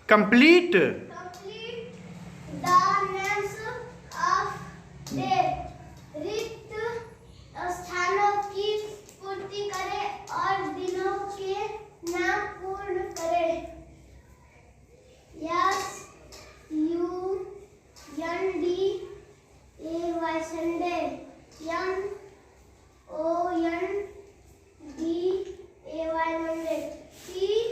Complete the names of day. रिक्त स्थानों की पूर्ति करे और दिनों के नाम पूर्ण करे. Sunday Sunday. Monday Monday. Tuesday.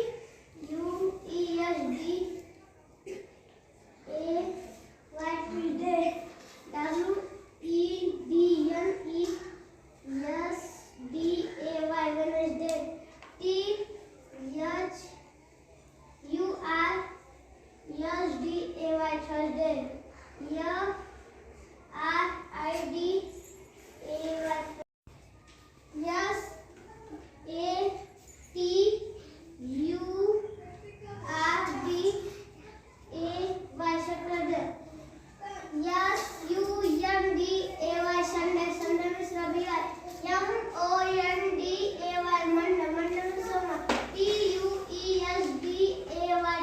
Wednesday. Thursday. Saturday. Sunday. Sunday means Ravivar. Monday. Monday means Soma. Tuesday.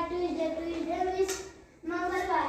Tuesday means Mangalwar.